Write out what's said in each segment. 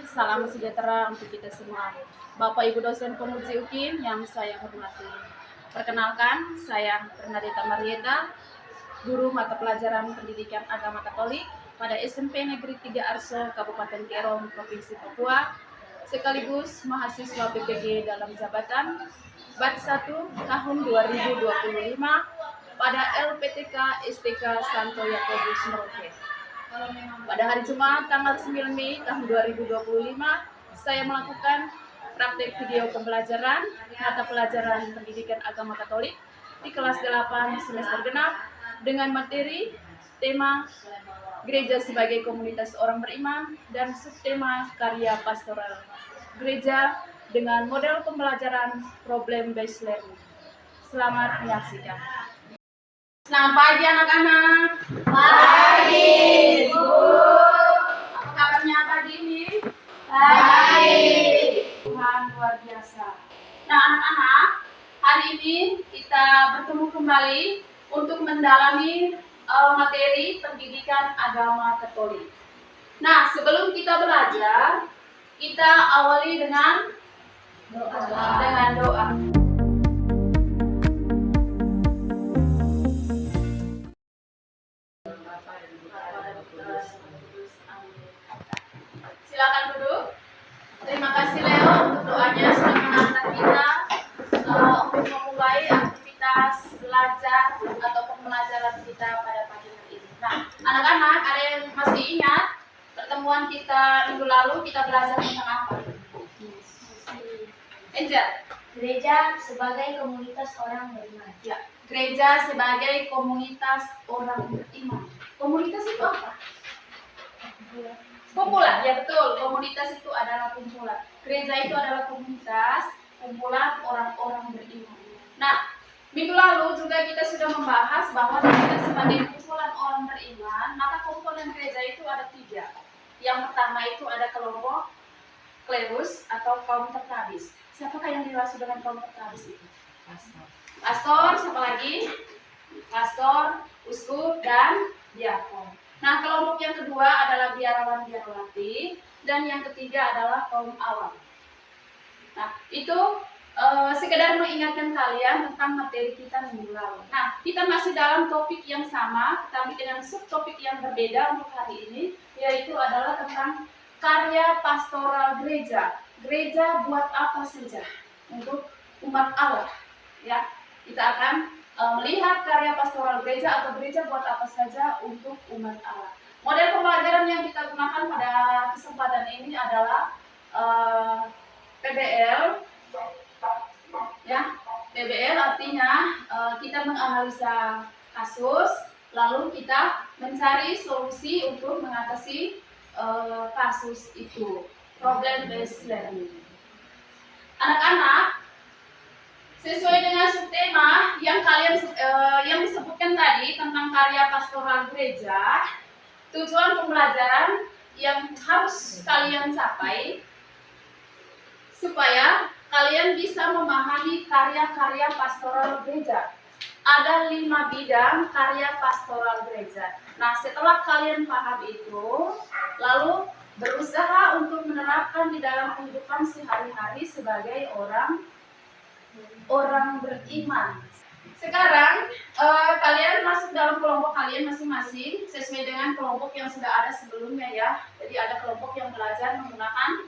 salam sejahtera untuk kita semua. Bapak Ibu dosen Pemuji UKIM yang saya hormati. Perkenalkan, saya Bernadetta Marieta, guru mata pelajaran Pendidikan Agama Katolik pada SMP Negeri 3 Arso, Kabupaten Kerong, Provinsi Papua, sekaligus mahasiswa PPG dalam jabatan Batch 1 tahun 2025 pada LPTK STK Santo Yakobus Merauke. Pada hari Jumat tanggal 9 Mei tahun 2025, saya melakukan praktek video pembelajaran mata pelajaran Pendidikan Agama Katolik di kelas 8 semester genap dengan materi tema Gereja sebagai komunitas orang beriman dan subtema karya pastoral gereja dengan model pembelajaran problem based learning. Selamat menyaksikan. Selamat pagi anak-anak. Pagi, Bu. Apa kabarnya pagi ini? Baik. Tuhan luar biasa. Nah, anak-anak, hari ini kita bertemu kembali untuk mendalami materi pendidikan agama Katolik. Nah, sebelum kita belajar, kita awali dengan doa. Silakan duduk. Terima kasih Leo untuk doanya sudah mengantar kita untuk memulai aktivitas belajar atau pembelajaran kita pada pagi hari ini. Nah, anak-anak, ada yang masih ingat pertemuan kita minggu lalu kita belajar tentang apa? Angel. Gereja sebagai komunitas orang beriman. Ya, gereja sebagai komunitas orang beriman. Komunitas itu apa? Kumpulan, ya betul. Komunitas itu adalah kumpulan. Gereja itu adalah komunitas, kumpulan orang-orang beriman. Nah, minggu lalu juga kita sudah membahas bahwa kita sebagai kumpulan orang beriman, maka komponen gereja itu ada 3. Yang pertama itu ada kelompok klerus atau kaum tertabis. Siapakah yang dimaksud dengan kaum tertabis itu? Pastor, siapa lagi? Pastor, uskup, dan diakon. Nah, kelompok yang kedua adalah biarawan-biarawati, dan yang ketiga adalah kaum awam. Nah, itu sekedar mengingatkan kalian tentang materi kita minggu lalu. Nah, kita masih dalam topik yang sama, tapi dengan subtopik yang berbeda untuk hari ini, yaitu adalah tentang karya pastoral gereja. Gereja buat apa saja untuk umat Allah? Ya, kita akan melihat karya pastoral gereja atau gereja buat apa saja untuk umat Allah. Model pembelajaran yang kita gunakan pada kesempatan ini adalah PBL. Ya, PBL artinya kita menganalisa kasus, lalu kita mencari solusi untuk mengatasi kasus itu. Problem based learning. Anak-anak, sesuai dengan subtema yang kalian yang disebutkan tadi tentang karya pastoral gereja, tujuan pembelajaran yang harus kalian capai supaya kalian bisa memahami karya-karya pastoral gereja. Ada 5 bidang karya pastoral gereja. Nah, setelah kalian paham itu, lalu berusaha untuk menerapkan di dalam kehidupan sehari-hari sebagai orang beriman. Sekarang kalian masuk dalam kelompok kalian masing-masing sesuai dengan kelompok yang sudah ada sebelumnya ya. Jadi ada kelompok yang belajar menggunakan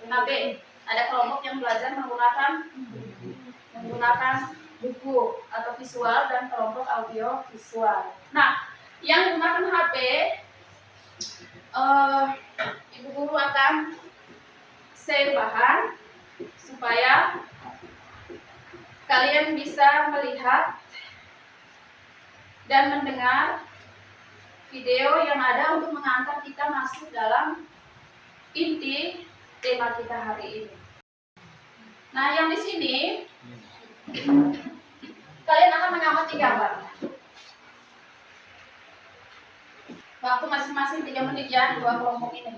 HP, ada kelompok yang belajar menggunakan buku atau visual, dan kelompok audio visual. Nah, yang menggunakan HP, ibu guru akan share bahan supaya kalian bisa melihat dan mendengar video yang ada untuk mengantar kita masuk dalam inti tema kita hari ini. Nah, yang di sini kalian akan mengamati gambar. Waktu masing-masing 3 menit ya, 2 kelompok ini.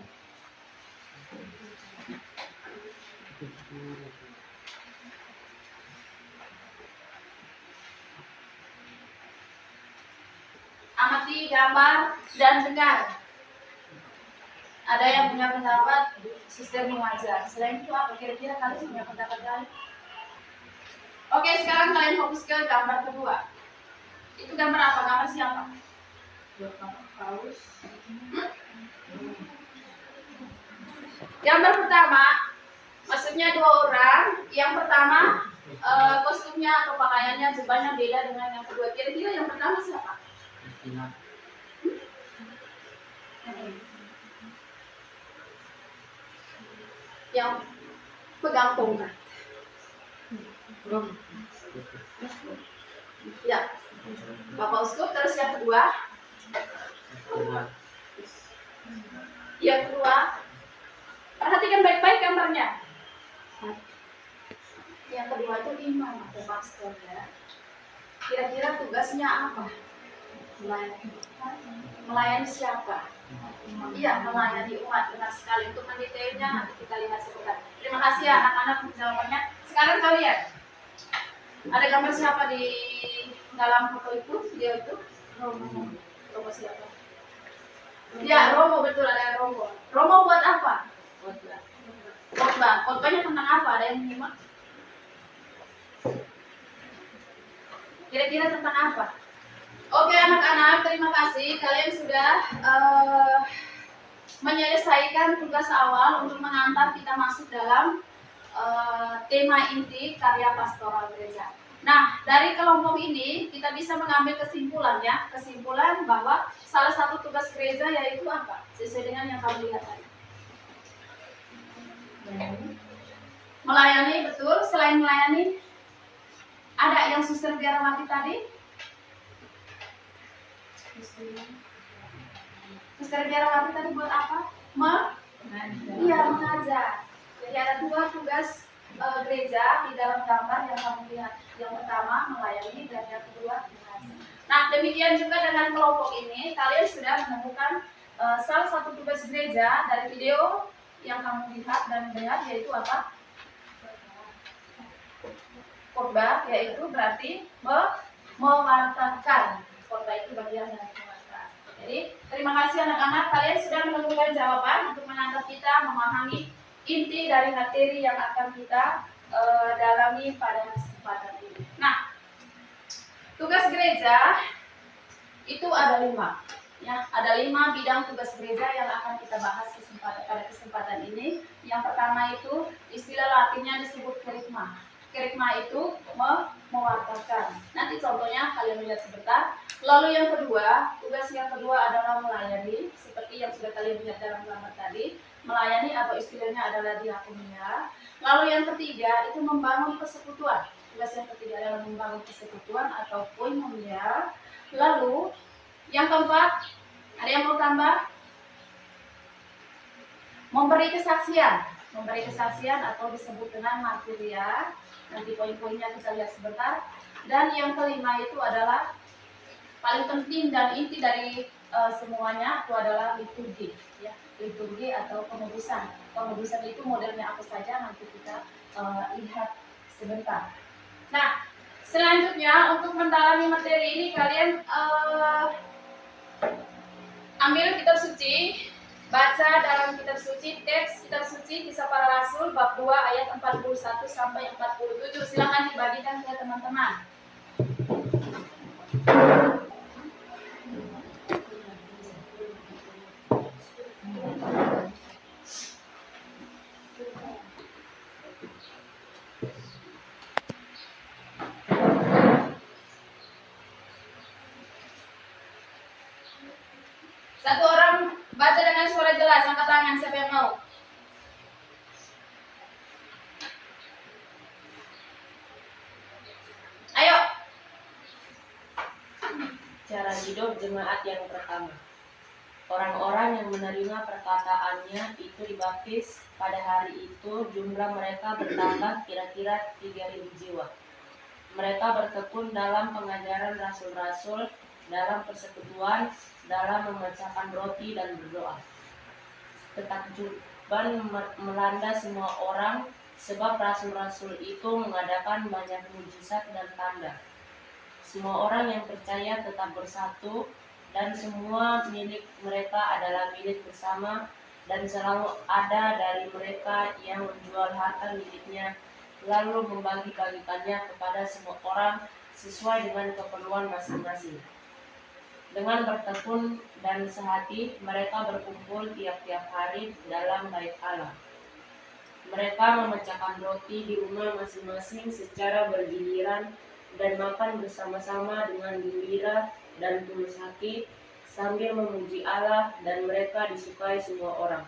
Amati gambar dan dengar. Ada yang punya pendapat? suster mengajar. Selain itu apa kira-kira kalian punya pendapat lain? Oke, sekarang kalian fokus ke gambar kedua. Itu gambar apa? Gambar siapa? Paus. Gambar pertama, maksudnya dua orang. Yang pertama kostumnya atau pakaiannya jubahnya beda dengan yang kedua. Kira-kira yang pertama siapa? Yang pegang tongkat. Ya, Bapak Uskup. Terus yang kedua? Yang kedua, perhatikan baik-baik gambarnya. Yang kedua itu imam atau pastor ya. Kira-kira tugasnya apa? Melayani siapa? Iya, melayani umat. Benar sekali. Untuk mendetailnya nanti kita lihat sebentar. Terima kasih ya anak-anak untuk jawabannya. Sekarang kalian, ada gambar siapa di dalam foto itu? Video itu? Romo siapa? Ya, Romo, betul, ada Romo. Romo buat apa? Khotbah. Khotbahnya tentang apa? Ada yang menyimak? Kira-kira tentang apa? Oke anak-anak, terima kasih. Kalian sudah menyelesaikan tugas awal untuk mengantar kita masuk dalam tema inti karya pastoral gereja. Nah, dari kelompok ini kita bisa mengambil kesimpulannya, kesimpulan bahwa salah satu tugas gereja yaitu apa? Sesuai dengan yang kamu lihat tadi. Melayani, betul. Selain melayani, ada yang suster biarawati tadi. Suster biarawati tadi buat apa? Iya, mengajar. Jadi ada dua tugas gereja di dalam gambar yang kamu lihat. Yang pertama melayani dan yang kedua mengajar. Nah, demikian juga dengan kelompok ini, kalian sudah menemukan salah satu tugas gereja dari video yang kamu lihat dan dengar, yaitu apa? Khotbah, yaitu berarti mewartakan. Khotbah itu bagian dari mewartakan. Jadi, terima kasih anak-anak, kalian sudah menemukan jawaban untuk menanggap kita memahami inti dari materi yang akan kita dalami pada kesempatan ini. Nah, tugas gereja itu ada 5. Ya, ada 5 bidang tugas gereja yang akan kita bahas pada kesempatan ini. Yang pertama itu istilah Latinnya disebut kerigma. Kerigma itu mewartakan. Nanti contohnya kalian lihat sebentar. Lalu yang kedua, tugas yang kedua adalah melayani, seperti yang sudah kalian lihat dalam gambar tadi. Melayani atau istilahnya adalah diakonia. Lalu yang ketiga itu membangun persekutuan. Tugas yang ketiga adalah membangun persekutuan atau koinonia. Lalu yang keempat, ada yang mau tambah? Memberi kesaksian. Memberi kesaksian atau disebut dengan martiria. Nanti poin-poinnya kita lihat sebentar. Dan yang kelima itu adalah paling penting dan inti dari semuanya itu adalah liturgi. Ya, liturgi atau penebusan. Penebusan itu modelnya apa saja nanti kita lihat sebentar. Nah, selanjutnya untuk mendalami materi ini kalian ambil kitab suci, baca dalam kitab suci, teks kitab suci Kisah Para Rasul bab 2 ayat 41 sampai 47. Silakan dibagikan ke teman-teman. Satu orang baca dengan suara jelas, angkat tangan siapa yang mau. Ayo. Cara hidup jemaat yang pertama. Orang-orang yang menerima perkataannya itu dibaptis. Pada hari itu jumlah mereka bertambah kira-kira 3.000 jiwa. Mereka bertekun dalam pengajaran rasul-rasul, dalam persekutuan, dalam memecahkan roti dan berdoa. Ketakjuban melanda semua orang, sebab rasul-rasul itu mengadakan banyak mujizat dan tanda. Semua orang yang percaya tetap bersatu, dan semua milik mereka adalah milik bersama. dan selalu ada dari mereka yang menjual harta miliknya lalu membagi-bagikannya kepada semua orang sesuai dengan keperluan masing-masing. Dengan bertekun dan sehati, mereka berkumpul tiap-tiap hari dalam bait Allah. Mereka memecahkan roti di rumah masing-masing secara bergiliran dan makan bersama-sama dengan gembira dan tulus hati sambil memuji Allah, dan mereka disukai semua orang.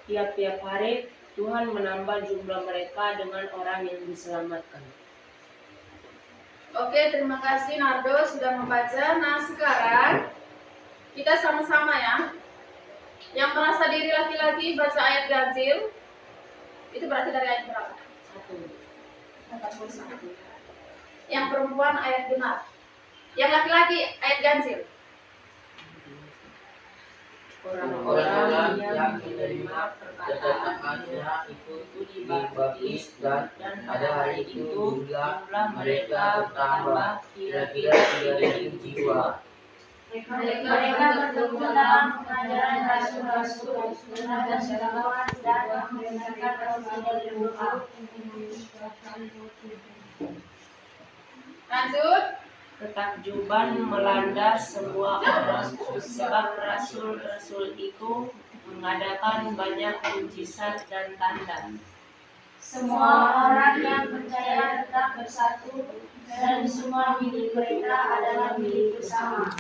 Tiap-tiap hari Tuhan menambah jumlah mereka dengan orang yang diselamatkan. Oke, terima kasih Nardo sudah membaca. Nah, sekarang kita sama-sama ya. Yang merasa diri laki-laki baca ayat ganjil. Itu berarti dari ayat berapa? 41. Yang perempuan ayat genap. Yang laki-laki ayat ganjil. Orang-orang yang menerima perkataannya itu dibaptis, dan pada hari itu jumlah mereka bertambah kira-kira 3.000 jiwa. Mereka bertekun dalam pengajaran rasul-rasul, dan selawat dan membenarkan roti dari doa. Lanjut. Ketakjuban melanda semua orang, sebab rasul-rasul itu mengadakan banyak mujizat dan tanda. Semua orang yang percaya tetap bersatu, dan semua milik mereka adalah milik bersama.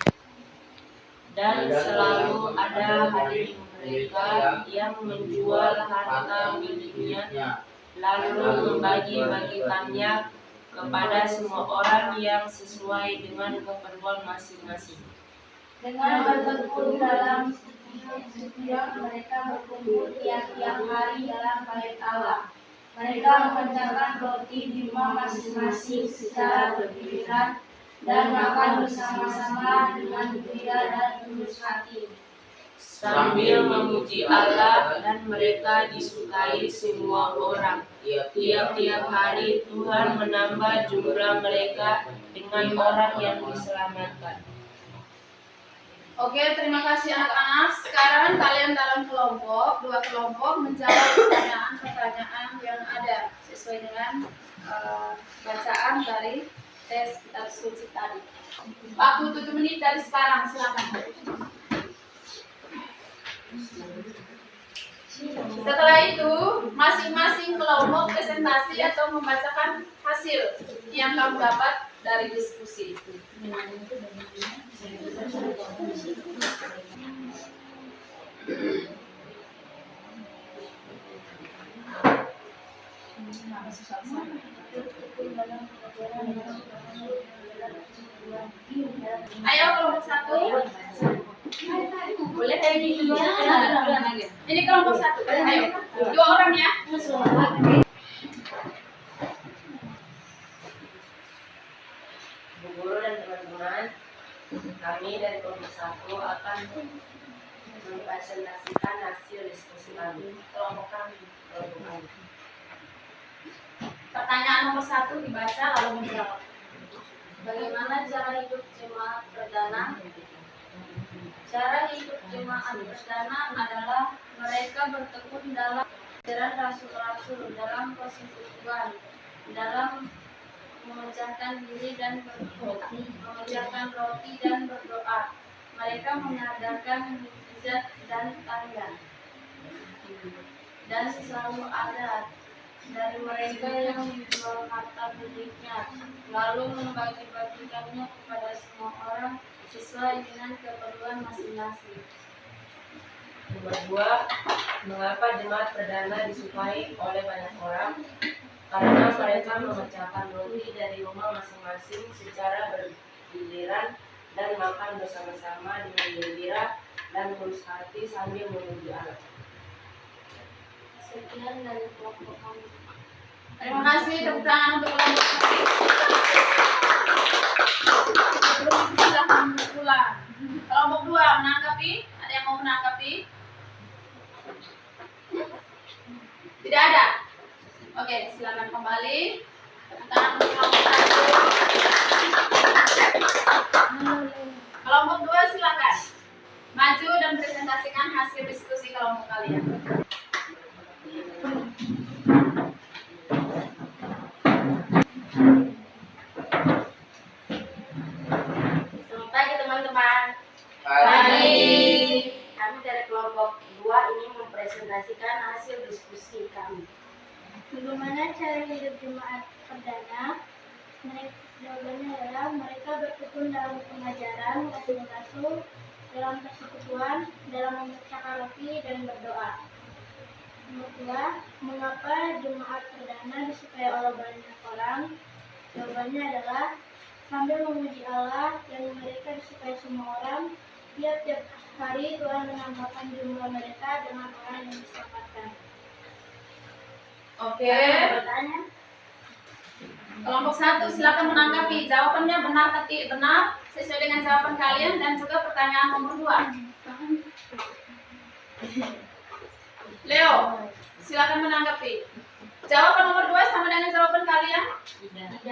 Dan selalu ada dari mereka yang menjual harta miliknya, lalu membagi-bagikannya kepada semua orang yang sesuai dengan keperluan masing-masing. Dengan bertekun dalam setiap mereka berkumpul tiap-tiap hari dalam bait Allah. Mereka memecahkan roti di rumah masing-masing secara bergiliran dan makan bersama-sama dengan gembira dan tulus hati, Sambil memuji Allah, dan mereka disukai semua orang. Tiap-tiap hari Tuhan menambah jumlah mereka dengan orang yang diselamatkan. Oke, terima kasih anak-anak. Sekarang kalian dalam kelompok, 2 kelompok menjawab pertanyaan-pertanyaan yang ada sesuai dengan bacaan dari tes kitab suci tadi. Waktu 7 menit dari sekarang, silakan. Setelah itu, masing-masing kelompok presentasi atau membacakan hasil yang kamu dapat dari diskusi. Ayo kelompok 1. Boleh kayak gitu ya. Ini kelompok 1. Ayo, 2 orang ya. Bu Guru dan teman-teman, kami dari kelompok 1 akan mempresentasikan hasil diskusi kami. Kelompok kami. Pertanyaan nomor 1 dibaca lalu menjawab. Bagaimana cara hidup jemaat perdana? Cara hidup jemaat perdana adalah mereka bertekun dalam ajaran rasul-rasul, dalam persekutuan, dalam memecahkan diri dan memecahkan roti dan berdoa. Mereka mengadakan mukjizat dan tanda, dan selalu ada dari mereka yang menjual harta miliknya, lalu membagi-bagikannya kepada semua orang sesuai dengan keperluan masing-masing. Nomor 2, mengapa jemaat perdana disukai oleh banyak orang? Karena mereka memecahkan roti dari rumah masing-masing secara bergiliran dan makan bersama-sama dengan gembira dan tulus hati sambil memuji Allah. Sekian dari kelompok kami. Terima kasih, tepuk tangan untuk kelompok 1. Silahkan pulang. Kelompok 2 menanggapi? Ada yang mau menanggapi? Tidak ada? Oke, silakan kembali. Tepuk tangan untuk kelompok 1. Kelompok 2 silakan. Maju dan presentasikan hasil diskusi kelompok kalian. Selamat pagi teman-teman. Pagi. Kami dari kelompok 2 ingin mempresentasikan hasil diskusi kami. Bagaimana cara hidup jemaat perdana? Jawabannya adalah mereka bertekun dalam pengajaran Rasul-Rasul, dalam persekutuan, dalam memecahkan roti dan berdoa. Nomor 2, mengapa jemaat perdana disukai oleh banyak orang? Jawabannya adalah sambil memuji Allah yang mereka disukai semua orang. Tiap-tiap hari Tuhan menambahkan jumlah mereka dengan orang yang diselamatkan. Oke. Bertanya? Kelompok 1 silakan menanggapi. Jawabannya benar ketik benar sesuai dengan jawaban kalian dan juga pertanyaan nomor 2. Leo, silakan menanggapi. Jawaban nomor 2 sama dengan jawaban kalian? Tidak.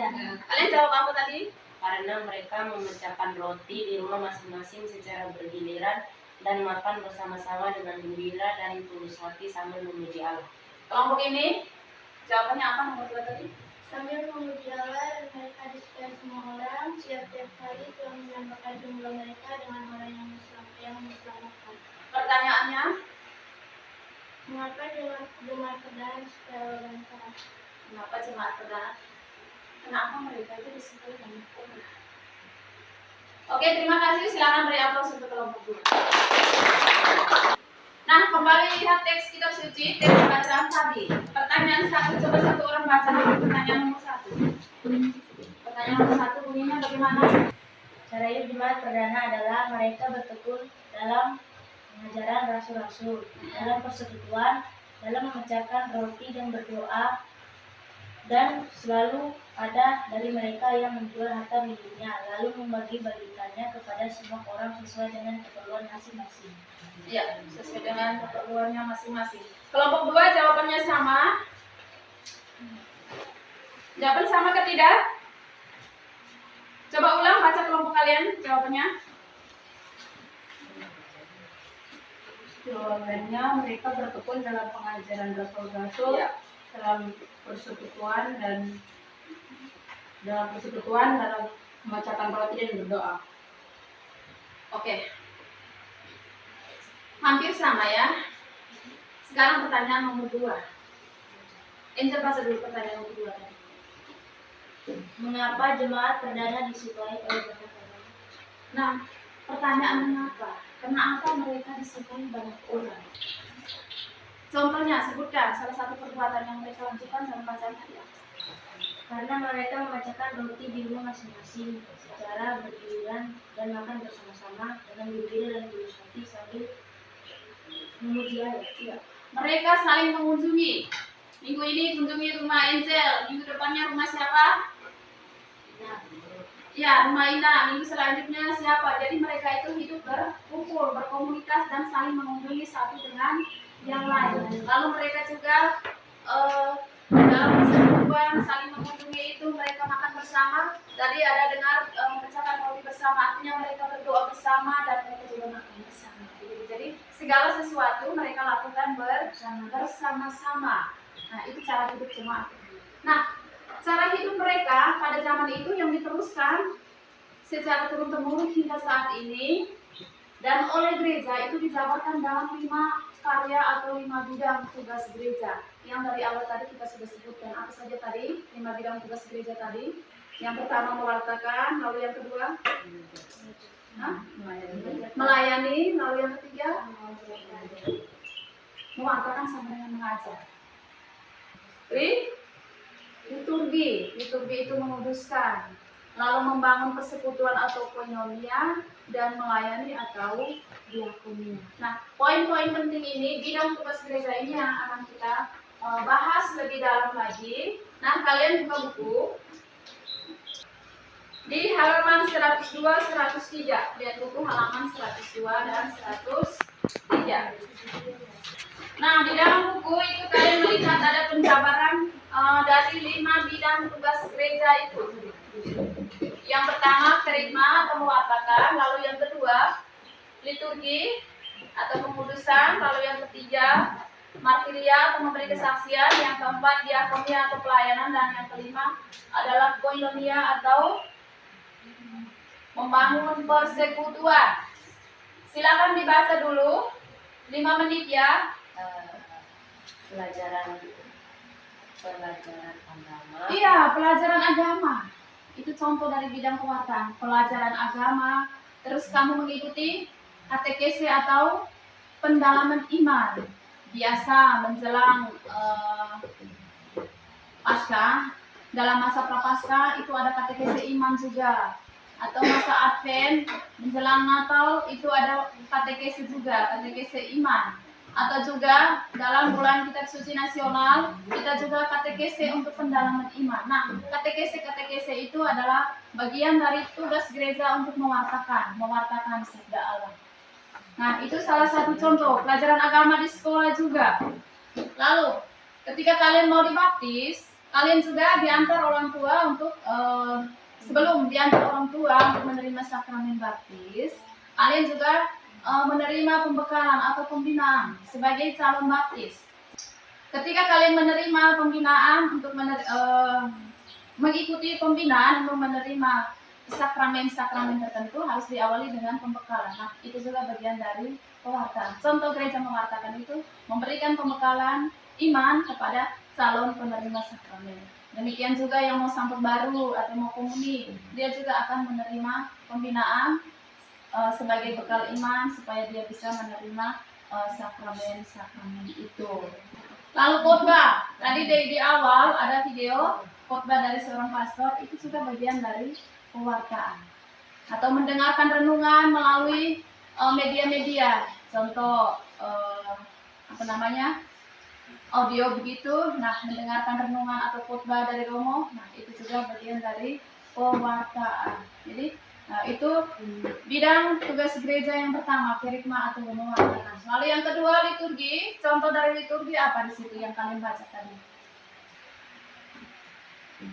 Kalian jawab apa tadi? Karena mereka memecahkan roti di rumah masing-masing secara bergiliran dan makan bersama-sama dengan gembira dan tulus hati sambil memuji Allah. Kelompok ini jawabannya apa nomor 2 tadi? Sambil memuji Allah dan mereka disukai semua orang, tiap-tiap hari Tuhan menambahkan jumlah mereka dengan orang yang diselamatkan. Pertanyaannya, Mengapa jemaat perdana disukai oleh banyak orang? kenapa jemaat perdana? Kenapa mereka itu disukai banyak orang? Oke, terima kasih. Silakan beri aplaus untuk kelompok 2. Nah, kembali lihat teks kitab suci, teks bacaan tadi. Pertanyaan 1, coba satu orang baca dulu pertanyaan nomor 1. Pertanyaan nomor 1 bunyinya bagaimana? Cara hidup jemaat perdana adalah mereka bertekun dalam pengajaran Rasul-Rasul, dalam persekutuan, dalam memecahkan roti dan berdoa, dan selalu ada dari mereka yang menjual harta miliknya, lalu membagi-bagikannya kepada semua orang sesuai dengan keperluan masing-masing. Ya, sesuai dengan keperluannya masing-masing. Kelompok 2 jawabannya sama. Jawaban sama ke tidak? Coba ulang baca kelompok kalian jawabannya. Jawabannya mereka bertekun dalam pengajaran Rasul-Rasul, Ya. dalam persekutuan dalam memecahkan roti dan berdoa. Oke. Hampir sama ya. Sekarang pertanyaan nomor 2. Angel baca dulu pertanyaan nomor 2 tadi. Mengapa jemaat perdana disukai oleh banyak orang? Nah, pertanyaan mengapa? Kenapa mereka disukai banyak orang? Contohnya, sebutkan salah satu perbuatan yang mereka lakukan dalam bacaan tadi. Karena mereka memecahkan roti di rumah masing-masing secara bergiliran dan makan bersama-sama dengan gembira dan tulus hati sambil memuji Allah. Ya. Mereka saling mengunjungi. Minggu ini kunjungi rumah Angel, minggu depannya rumah siapa? Ya, rumah Ina. Minggu selanjutnya siapa? Jadi mereka itu hidup berkumpul, berkomunitas dan saling mengunjungi satu dengan yang lain. Lalu mereka juga dalam persekutuan saling mengunjungi itu mereka makan bersama. Tadi ada dengar memecahkan roti bersama, artinya mereka berdoa bersama dan mereka juga makan bersama. Jadi segala sesuatu mereka lakukan bersama-sama. Nah, itu cara hidup jemaat. Nah, cara hidup mereka pada zaman itu yang diteruskan secara turun-temurun hingga saat ini dan oleh gereja itu dijabarkan dalam 5 karya atau 5 bidang tugas gereja. Yang dari awal tadi kita sudah sebutkan apa saja tadi 5 bidang tugas gereja tadi. Yang pertama mewartakan, lalu yang kedua melayani, lalu yang ketiga mewartakan sama dengan mengajar. Liturgi itu menguduskan, lalu membangun persekutuan atau koinonia, dan melayani atau diakonia. Nah, poin-poin penting ini, bidang tugas gereja ini yang akan kita bahas lebih dalam lagi. Nah, kalian buka buku di halaman 102-103. Lihat buku halaman 102 dan 103. Nah, di dalam buku itu kalian melihat ada penjabaran dari 5 bidang tugas gereja itu. Yang pertama kerigma atau mewartakan, lalu yang kedua liturgi atau pengudusan, lalu yang ketiga martiria atau memberi kesaksian, yang keempat diakonia atau pelayanan, dan yang kelima adalah koinonia atau membangun persekutuan. Silakan dibaca dulu 5 menit ya. Pelajaran agama. Iya, pelajaran agama. Itu contoh dari bidang pewartaan, pelajaran agama. Terus kamu mengikuti katekese atau pendalaman iman. Biasa menjelang Paskah, dalam masa Prapaskah itu ada katekese iman juga. Atau masa Advent menjelang Natal itu ada katekese juga, katekese iman. Atau juga dalam bulan kitab suci nasional kita juga katekese untuk pendalaman iman. Nah, katekese itu adalah bagian dari tugas gereja untuk mewartakan sabda Allah. Nah, itu salah satu contoh pelajaran agama di sekolah juga. Lalu, ketika kalian mau dibaptis, kalian juga diantar orang tua untuk sebelum diantar orang tua untuk menerima sakramen baptis, kalian juga menerima pembekalan atau pembinaan sebagai calon baptis. Ketika kalian menerima pembinaan untuk mengikuti pembinaan untuk menerima sakramen-sakramen tertentu harus diawali dengan pembekalan. Nah, itu juga bagian dari pewartaan. Contoh gereja mewartakan itu memberikan pembekalan iman kepada calon penerima sakramen. Demikian juga yang mau sambut baru atau mau komuni, dia juga akan menerima pembinaan sebagai bekal iman supaya dia bisa menerima sakramen itu. Lalu khotbah, tadi di awal ada video khotbah dari seorang pastor, itu juga bagian dari pewartaan. Atau mendengarkan renungan melalui media-media, contoh audio begitu. Nah, mendengarkan renungan atau khotbah dari Romo, nah itu juga bagian dari pewartaan. Jadi itu bidang tugas gereja yang pertama, kerikma atau mewartakan. Lalu yang kedua liturgi. Contoh dari liturgi apa di situ yang kalian baca tadi?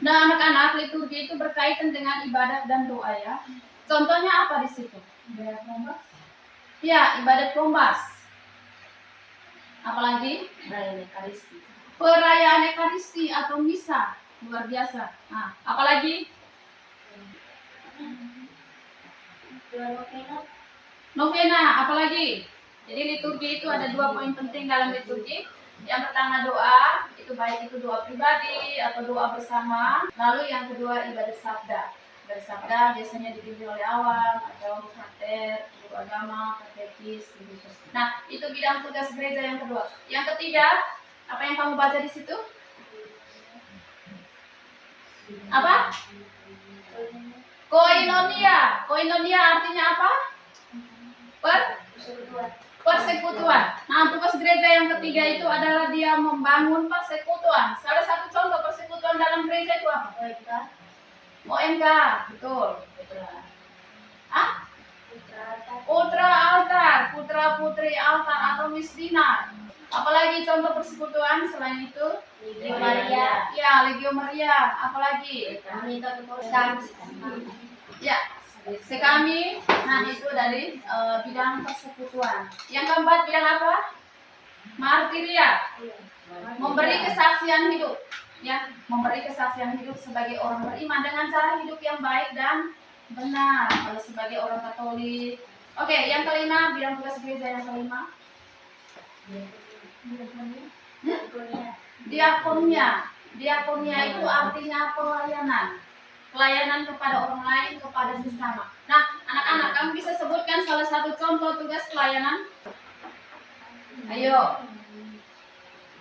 Nah, anak-anak, liturgi itu berkaitan dengan ibadat dan doa ya. Contohnya apa di situ? Ibadat kombas. Ya, ibadat kombas. Apalagi? Perayaan Ekaristi atau misa, luar biasa. Nah, apalagi? Novena, apalagi? Jadi liturgi itu ada 2 poin penting dalam liturgi. Yang pertama doa, itu baik itu doa pribadi atau doa bersama. Lalu yang kedua ibadat sabda. Ibadat sabda biasanya dipimpin oleh awam atau frater, guru agama, katekis, gitu. Nah, itu bidang tugas gereja yang kedua. Yang ketiga, apa yang kamu baca di situ? Apa? Koinonia. Koinonia artinya apa? Persekutuan. Nah, tugas gereja yang ketiga itu adalah dia membangun persekutuan. Salah satu contoh persekutuan dalam gereja itu apa? OMK, betul. Putra altar, putra putri altar atau misdinar. Apalagi contoh persekutuan selain itu? Legio Maria. Ya, Legio Maria. Apalagi? Ya, sekami. Nah, itu dari bidang persekutuan. Yang keempat bidang apa? Martiria. Memberi kesaksian hidup. Ya, memberi kesaksian hidup sebagai orang beriman dengan cara hidup yang baik dan benar. Kalau sebagai orang Katolik. Oke, yang kelima bidang tugas gereja yang kelima. Diakonia. Diakonia itu artinya pelayanan. Pelayanan kepada orang lain, kepada sesama. Nah, anak-anak, kamu bisa sebutkan salah satu contoh tugas pelayanan? Ayo.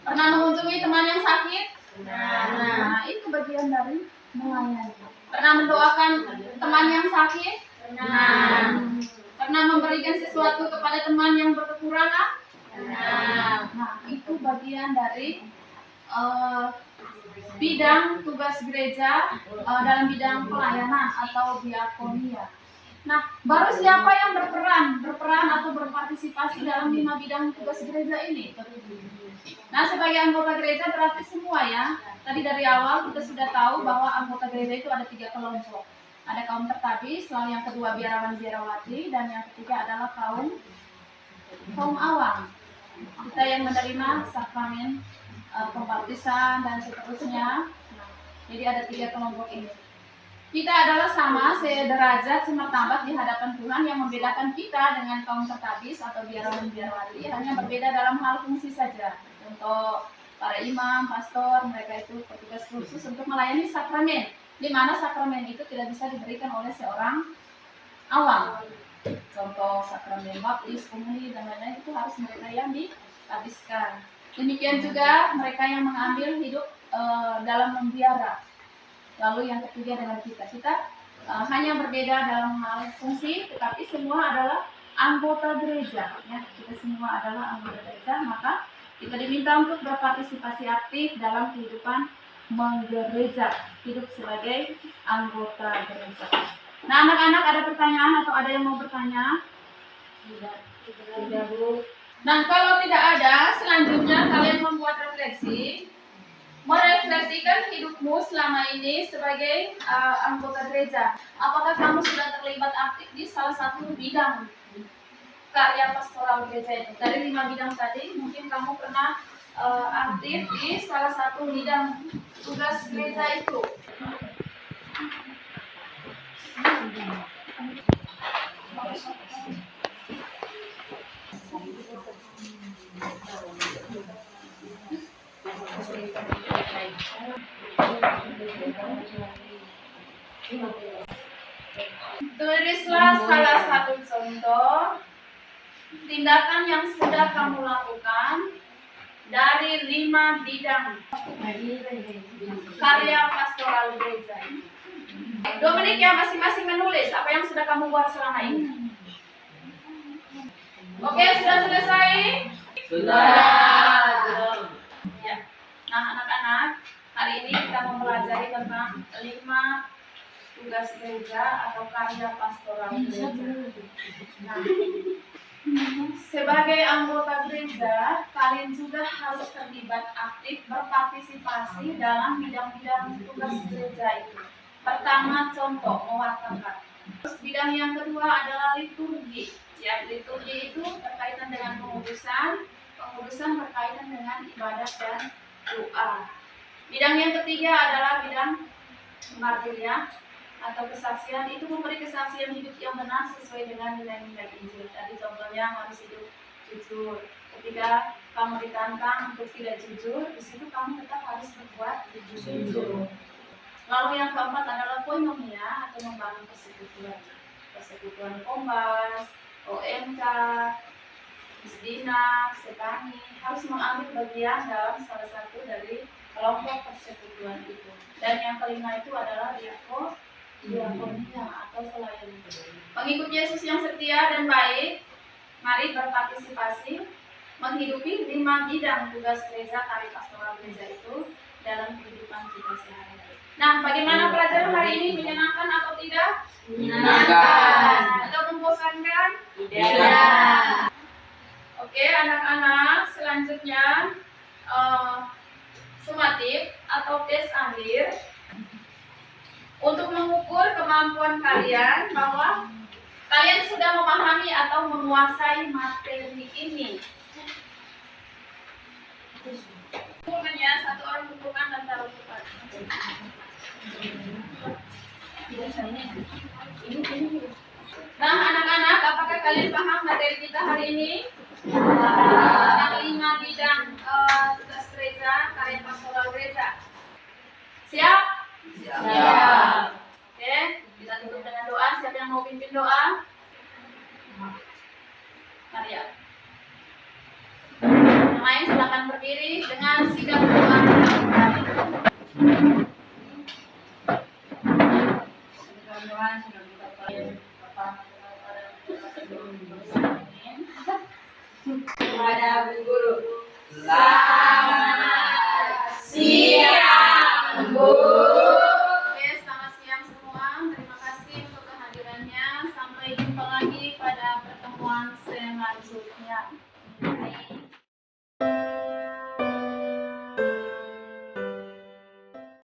Pernah mengunjungi teman yang sakit? Nah, itu bagian dari melayani. Pernah mendoakan teman yang sakit? Pernah memberikan sesuatu kepada teman yang berkekurangan? Nah, itu bagian dari bidang tugas gereja dalam bidang pelayanan atau diakonia. Nah, baru siapa yang berperan atau berpartisipasi dalam 5 bidang tugas gereja ini? Nah, sebagai anggota gereja berarti semua ya. Tadi dari awal kita sudah tahu bahwa anggota gereja itu ada 3 kelompok. ada kaum tertabis, lalu yang kedua biarawan biarawati, dan yang ketiga adalah kaum awam. Kita yang menerima sakramen pembaptisan dan seterusnya. Nah, jadi ada 3 kelompok ini. Kita adalah sama, sederajat, semartabat di hadapan Tuhan. Yang membedakan kita dengan kaum tertabis atau biarawan biarawati hanya berbeda dalam hal fungsi saja. Contoh, para imam, pastor, mereka itu petugas khusus untuk melayani sakramen, di mana sakramen itu tidak bisa diberikan oleh seorang awam. Contoh sakramen baptis, komuni, dan lain-lain itu harus mereka yang dihabiskan. Demikian juga mereka yang mengambil hidup dalam membiara. Lalu yang ketiga dengan kita hanya berbeda dalam hal fungsi, tetapi semua adalah anggota gereja. Ya, kita semua adalah anggota gereja, maka kita diminta untuk berpartisipasi aktif dalam kehidupan menggereja, hidup sebagai anggota gereja. Nah, anak-anak ada pertanyaan atau ada yang mau bertanya? Tidak, Bu. Nah, kalau tidak ada, selanjutnya kalian membuat refleksi, merefleksikan hidupmu selama ini sebagai anggota gereja. Apakah kamu sudah terlibat aktif di salah satu bidang karya pastoral gereja itu? Dari 5 bidang tadi, mungkin kamu pernah aktif di salah satu bidang tugas gereja itu. Tulislah salah satu contoh tindakan yang sudah kamu lakukan dari 5 bidang karya pastoral gereja. 2 menit ya, masing-masing menulis apa yang sudah kamu buat selama ini. Oke, sudah selesai? Sudah. Ya. Nah, anak-anak, hari ini kita mempelajari tentang 5 tugas gereja atau karya pastoral gereja. Nah, sebagai anggota gereja, kalian juga harus terlibat aktif berpartisipasi dalam bidang-bidang tugas gereja itu. Pertama, contoh, mewartakan. Terus bidang yang kedua adalah liturgi. Ya, liturgi itu berkaitan dengan pengudusan berkaitan dengan ibadat dan doa. Bidang yang ketiga adalah bidang martiria atau kesaksian, itu memberi kesaksian hidup yang benar sesuai dengan nilai-nilai Injil. Tadi contohnya harus hidup jujur. Ketika kamu ditantang untuk tidak jujur, di situ kamu tetap harus berbuat jujur. Lalu yang keempat adalah koinonia atau membangun persekutuan kombas, OMK, Isdina, Setani harus mengambil bagian dalam salah satu dari kelompok persekutuan itu. Dan yang kelima itu adalah diakonia atau pelayanan. Pengikut Yesus yang setia dan baik, mari berpartisipasi menghidupi 5 bidang tugas gereja karya pastoral gereja itu dalam kehidupan kita sehari-hari. Nah, bagaimana pelajaran hari ini, menyenangkan atau tidak? Menyenangkan. Atau membosankan? Tidak. Oke, anak-anak, selanjutnya sumatif atau tes akhir untuk mengukur kemampuan kalian bahwa kalian sudah memahami atau menguasai materi ini. Kumpulkannya, satu orang kumpulkan dan taruh cepat. Nah, anak-anak, apakah kalian paham materi kita hari ini? Tentang 5 bidang tugas gereja, karya pastoral gereja. Siap?